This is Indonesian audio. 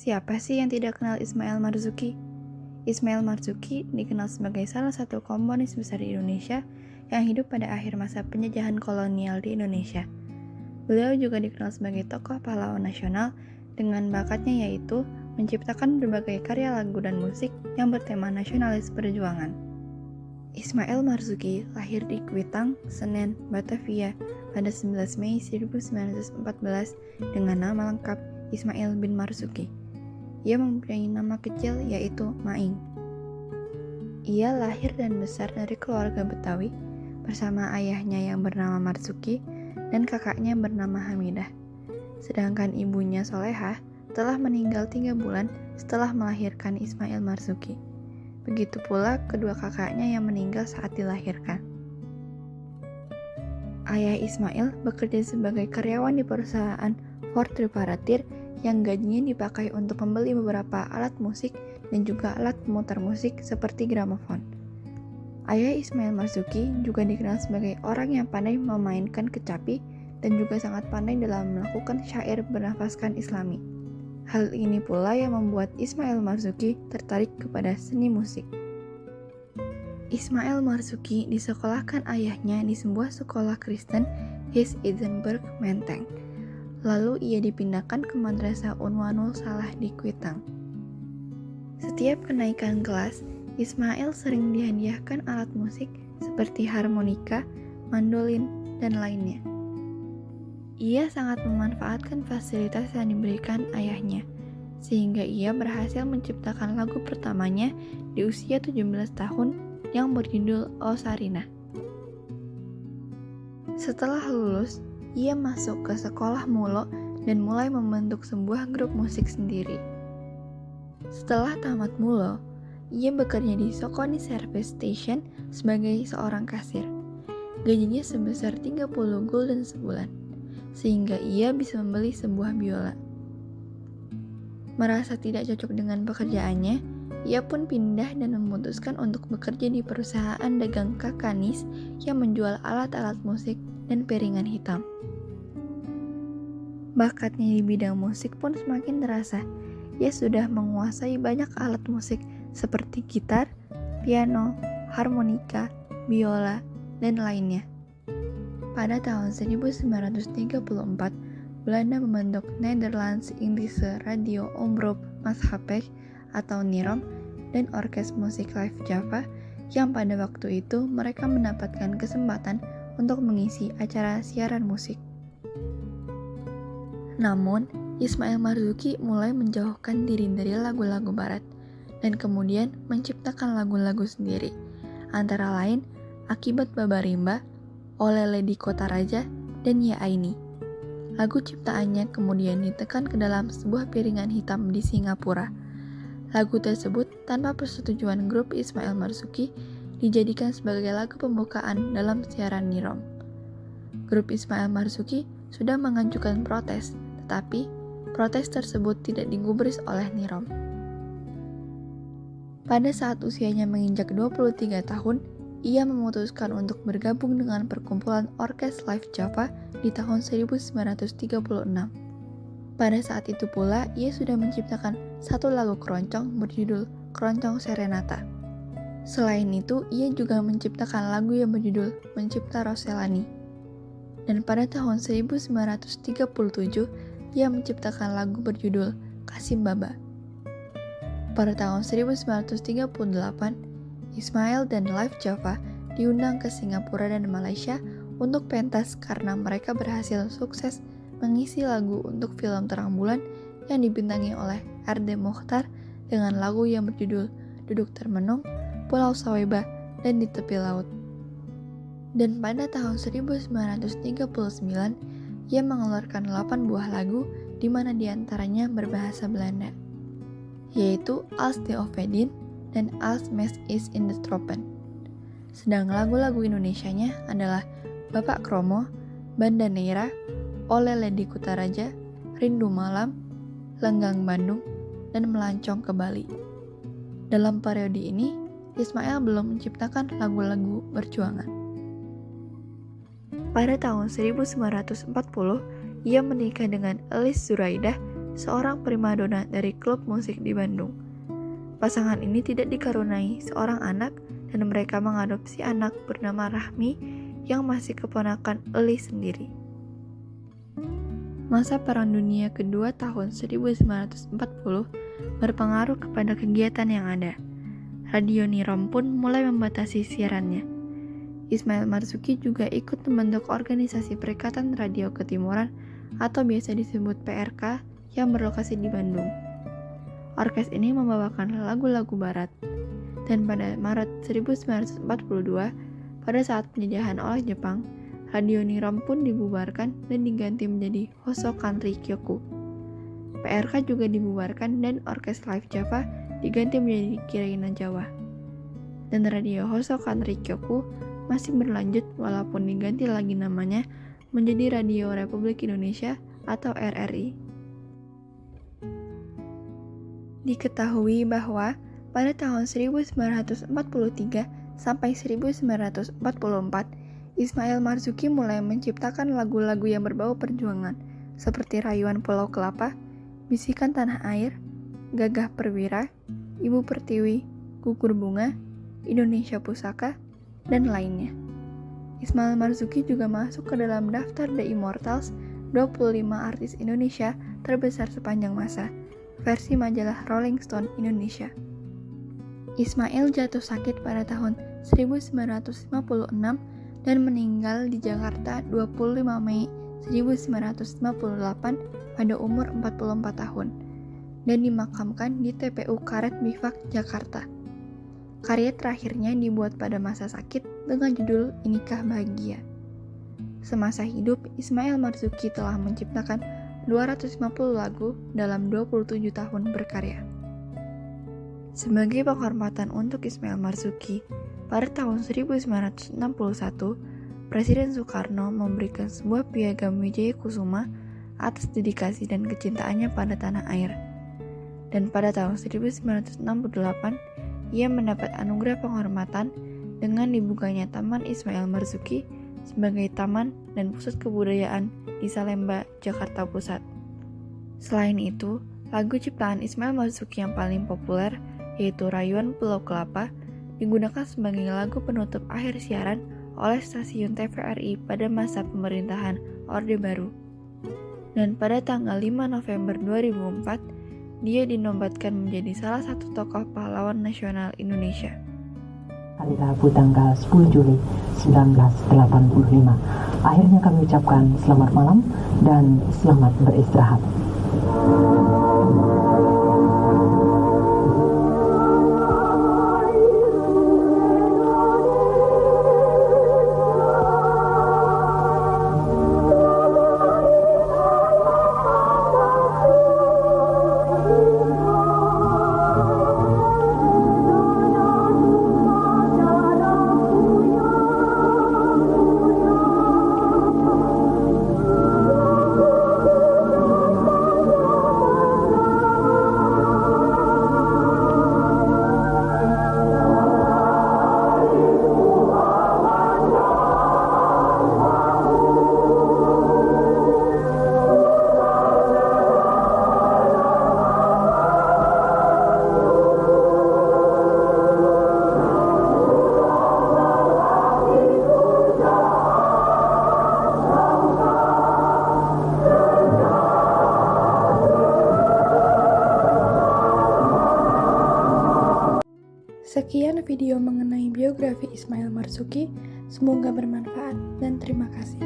Siapa sih yang tidak kenal Ismail Marzuki? Ismail Marzuki dikenal sebagai salah satu komponis besar di Indonesia yang hidup pada akhir masa penjajahan kolonial di Indonesia. Beliau juga dikenal sebagai tokoh pahlawan nasional dengan bakatnya yaitu menciptakan berbagai karya lagu dan musik yang bertema nasionalis perjuangan. Ismail Marzuki lahir di Kuitang, Senen, Batavia pada 11 Mei 1914 dengan nama lengkap Ismail bin Marzuki. Ia mempunyai nama kecil yaitu Maing. Ia lahir dan besar dari keluarga Betawi bersama ayahnya yang bernama Marzuki dan kakaknya bernama Hamidah. Sedangkan ibunya Solehah telah meninggal 3 bulan setelah melahirkan Ismail Marzuki. Begitu pula kedua kakaknya yang meninggal saat dilahirkan. Ayah Ismail bekerja sebagai karyawan di perusahaan Ford Reparatir yang gajinya dipakai untuk membeli beberapa alat musik dan juga alat pemutar musik seperti gramofon. Ayah Ismail Marzuki juga dikenal sebagai orang yang pandai memainkan kecapi dan juga sangat pandai dalam melakukan syair bernafaskan Islami. Hal ini pula yang membuat Ismail Marzuki tertarik kepada seni musik. Ismail Marzuki disekolahkan ayahnya di sebuah sekolah Kristen His Edinburgh Menteng. Lalu ia dipindahkan ke Madrasah Unwanul Salah di Kuitang. Setiap kenaikan kelas, Ismail sering dihadiahkan alat musik seperti harmonika, mandolin, dan lainnya. Ia sangat memanfaatkan fasilitas yang diberikan ayahnya, sehingga ia berhasil menciptakan lagu pertamanya di usia 17 tahun yang berjudul O Sarina. Setelah lulus, ia masuk ke sekolah Mulo dan mulai membentuk sebuah grup musik sendiri. Setelah tamat Mulo, ia bekerja di Sokoni Service Station sebagai seorang kasir. Gajinya sebesar 30 gulden sebulan, sehingga ia bisa membeli sebuah biola. Merasa tidak cocok dengan pekerjaannya, ia pun pindah dan memutuskan untuk bekerja di perusahaan dagang Kakanis yang menjual alat-alat musik dan piringan hitam. Bakatnya di bidang musik pun semakin terasa. Ia sudah menguasai banyak alat musik seperti gitar, piano, harmonika, biola, dan lainnya. Pada tahun 1934, Belanda membentuk Nederlands Indische Radio Omroep Maatschappij atau NIROM dan Orkes Musik Live Java yang pada waktu itu mereka mendapatkan kesempatan untuk mengisi acara siaran musik. Namun, Ismail Marzuki mulai menjauhkan diri dari lagu-lagu barat dan kemudian menciptakan lagu-lagu sendiri, antara lain Akibat Babarimba, Olele di Kota Raja, dan Ya Aini. Lagu ciptaannya kemudian ditekan ke dalam sebuah piringan hitam di Singapura. Lagu tersebut tanpa persetujuan grup Ismail Marzuki dijadikan sebagai lagu pembukaan dalam siaran NIROM. Grup Ismail Marzuki sudah mengajukan protes, tetapi protes tersebut tidak digubris oleh NIROM. Pada saat usianya menginjak 23 tahun, ia memutuskan untuk bergabung dengan perkumpulan Orkes Live Java di tahun 1936. Pada saat itu pula, ia sudah menciptakan satu lagu keroncong berjudul Keroncong Serenata. Selain itu, ia juga menciptakan lagu yang berjudul Mencipta Roselani. Dan pada tahun 1937, ia menciptakan lagu berjudul Kasim Baba. Pada tahun 1938, Ismail dan Live Java diundang ke Singapura dan Malaysia untuk pentas karena mereka berhasil sukses mengisi lagu untuk film Terang Bulan yang dibintangi oleh R.D. Mokhtar dengan lagu yang berjudul Duduk Termenung, Pulau Saweba, dan Di Tepi Laut. Dan pada tahun 1939, ia mengeluarkan 8 buah lagu di mana diantaranya berbahasa Belanda, yaitu Als de Ovedin dan Als Mes is in de Tropen. Sedang lagu-lagu Indonesianya adalah Bapak Kromo, Banda Neira, Olele di Kutaraja, Rindu Malam, Lenggang Bandung, dan Melancong ke Bali. Dalam periode ini, Ismail belum menciptakan lagu-lagu perjuangan. Pada tahun 1940, ia menikah dengan Elis Zuraidah, seorang primadona dari klub musik di Bandung. Pasangan ini tidak dikaruniai seorang anak dan mereka mengadopsi anak bernama Rahmi yang masih keponakan Eli sendiri. Masa Perang Dunia Kedua tahun 1940 berpengaruh kepada kegiatan yang ada. Radio Nirom pun mulai membatasi siarannya. Ismail Marzuki juga ikut membentuk organisasi Perikatan Radio Ketimuran atau biasa disebut PRK yang berlokasi di Bandung. Orkes ini membawakan lagu-lagu barat. Dan pada Maret 1942, pada saat penjajahan oleh Jepang, Radio Nirom pun dibubarkan dan diganti menjadi Hoso Country Kyoku. PRK juga dibubarkan dan Orkes Live Java diganti menjadi Kirina Jawa. Dan Radio Hoso Country Kyoku masih berlanjut walaupun diganti lagi namanya menjadi Radio Republik Indonesia atau RRI. Diketahui bahwa pada tahun 1943 sampai 1944, Ismail Marzuki mulai menciptakan lagu-lagu yang berbau perjuangan seperti Rayuan Pulau Kelapa, Bisikan Tanah Air, Gagah Perwira, Ibu Pertiwi, Gugur Bunga, Indonesia Pusaka, dan lainnya. Ismail Marzuki juga masuk ke dalam daftar The Immortals 25 artis Indonesia terbesar sepanjang masa, versi majalah Rolling Stone Indonesia. Ismail jatuh sakit pada tahun 1956 dan meninggal di Jakarta 25 Mei 1958 pada umur 44 tahun dan dimakamkan di TPU Karet Bifak, Jakarta. Karya terakhirnya dibuat pada masa sakit dengan judul Inikah Bahagia. Semasa hidup, Ismail Marzuki telah menciptakan 250 lagu dalam 27 tahun berkarya. Sebagai penghormatan untuk Ismail Marzuki, pada tahun 1961, Presiden Soekarno memberikan sebuah piagam Wijaya Kusuma atas dedikasi dan kecintaannya pada tanah air. Dan pada tahun 1968, ia mendapat anugerah penghormatan dengan dibukanya Taman Ismail Marzuki sebagai taman dan pusat kebudayaan di Salemba, Jakarta Pusat. Selain itu, lagu ciptaan Ismail Marzuki yang paling populer, yaitu Rayuan Pulau Kelapa, digunakan sebagai lagu penutup akhir siaran oleh stasiun TVRI pada masa pemerintahan Orde Baru. Dan pada tanggal 5 November 2004, dia dinobatkan menjadi salah satu tokoh pahlawan nasional Indonesia. Hari Rabu tanggal 10 Juli 1985. Akhirnya kami ucapkan selamat malam dan selamat beristirahat. Sekian video mengenai biografi Ismail Marzuki, semoga bermanfaat dan terima kasih.